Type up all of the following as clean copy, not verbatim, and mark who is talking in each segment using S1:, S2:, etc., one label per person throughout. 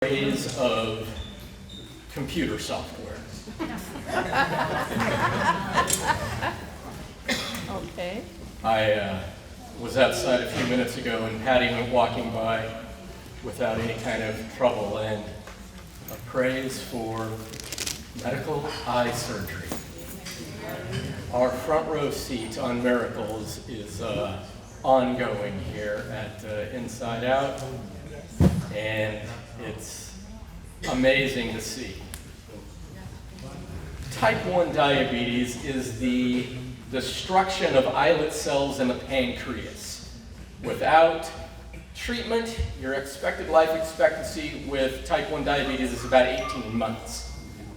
S1: Praise of computer software.
S2: Okay.
S1: I was outside a few minutes ago and Patty went walking by without any kind of trouble, and a praise for medical eye surgery. Our front row seat on Miracles is ongoing here at Inside Out, and it's amazing to see. Type 1 diabetes is the destruction of islet cells in the pancreas. Without treatment, your expected life expectancy with type 1 diabetes is about 18 months.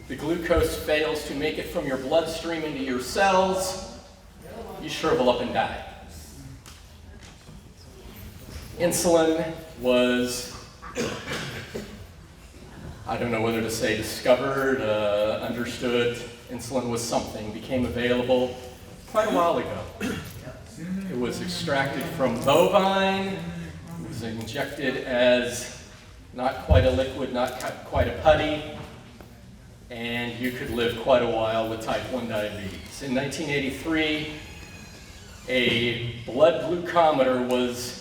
S1: The glucose fails to make it from your bloodstream into your cells, you shrivel up and die. Insulin was, I don't know whether to say discovered, understood. Insulin was something, became available quite a while ago. It was extracted from bovine, it was injected as not quite a liquid, not quite a putty, and you could live quite a while with type 1 diabetes. In 1983, a blood glucometer was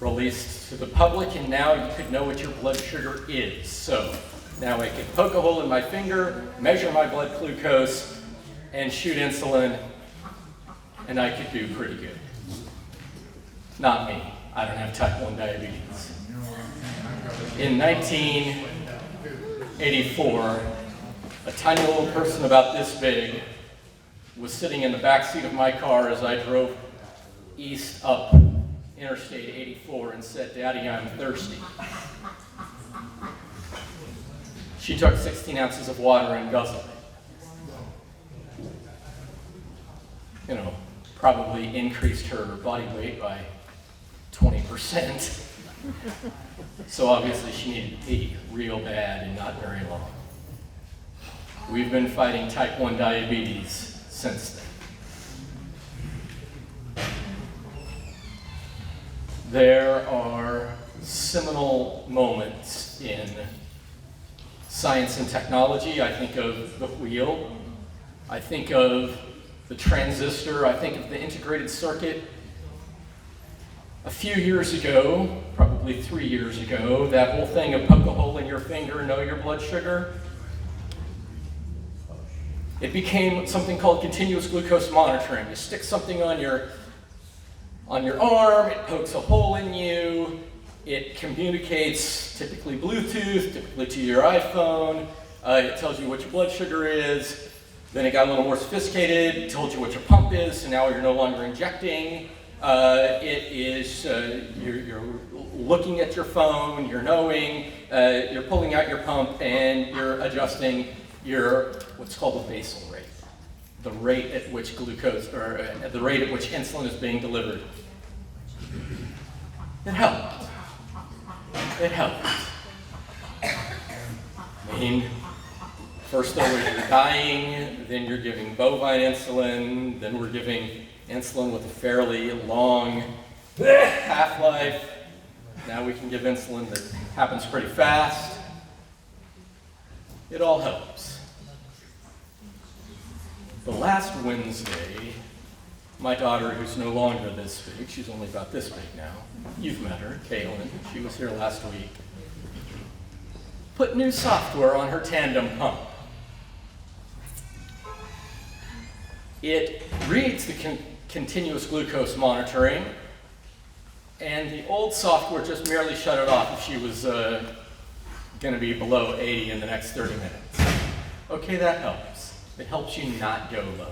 S1: released to the public, and now you could know what your blood sugar is. So now I could poke a hole in my finger, measure my blood glucose, and shoot insulin, and I could do pretty good. Not me. I don't have type 1 diabetes. In 1984, a tiny little person about this big was sitting in the back seat of my car as I drove east up Interstate 84 and said, "Daddy, I'm thirsty." She took 16 ounces of water and guzzled it. Probably increased her body weight by 20%. So obviously she needed to pee real bad and not very long. We've been fighting type 1 diabetes since then. There are seminal moments in science and technology. I think of the wheel. I think of the transistor. I think of the integrated circuit. A few years ago, probably 3 years ago, that whole thing of poke a hole in your finger and know your blood sugar, it became something called continuous glucose monitoring. You stick something on your arm, it pokes a hole in you, it communicates, typically Bluetooth, typically to your iPhone, it tells you what your blood sugar is. Then it got a little more sophisticated, it told you what your pump is, so now you're no longer injecting. You're looking at your phone, you're knowing, you're pulling out your pump, and you're adjusting your, what's called the basal rate. The rate at which glucose, or the rate at which insulin is being delivered. It helped. It helped. I mean, first though you're dying, then you're giving bovine insulin, then we're giving insulin with a fairly long half-life. Now we can give insulin that happens pretty fast. It all helps. The last Wednesday, my daughter, who's no longer this big, she's only about this big now, you've met her, Kaylin, she was here last week, put new software on her Tandem pump. It reads the continuous glucose monitoring, and the old software just merely shut it off if she was going to be below 80 in the next 30 minutes. Okay, that helps. It helps you not go low.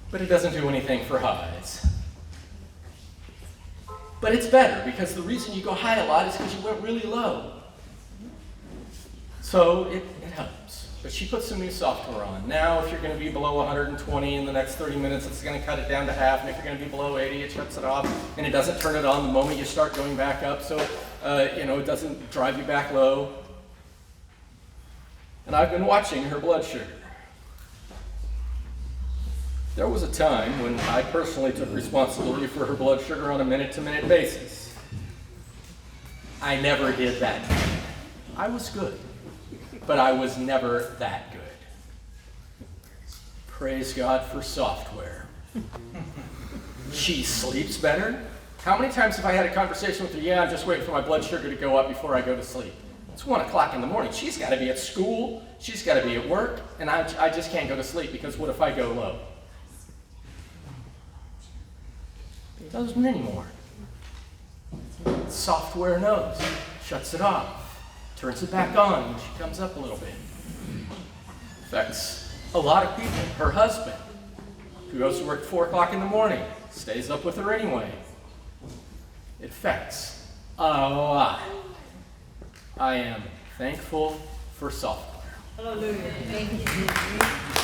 S1: But it doesn't do anything for highs. But it's better, because the reason you go high a lot is because you went really low. So it helps. But she put some new software on. Now, if you're going to be below 120 in the next 30 minutes, it's going to cut it down to half. And if you're going to be below 80, it shuts it off. And it doesn't turn it on the moment you start going back up. So, it doesn't drive you back low. And I've been watching her blood sugar. There was a time when I personally took responsibility for her blood sugar on a minute-to-minute basis. I never did that good. I was good, but I was never that good. Praise God for software. She sleeps better. How many times have I had a conversation with her? Yeah, I'm just waiting for my blood sugar to go up before I go to sleep. It's 1 o'clock in the morning. She's got to be at school. She's got to be at work. And I just can't go to sleep because what if I go low? It doesn't anymore. Software knows. Shuts it off. Turns it back on when she comes up a little bit. Affects a lot of people. Her husband, who goes to work at 4 o'clock in the morning, stays up with her anyway. It affects a lot. I am thankful for software.
S2: Hallelujah. Thank you.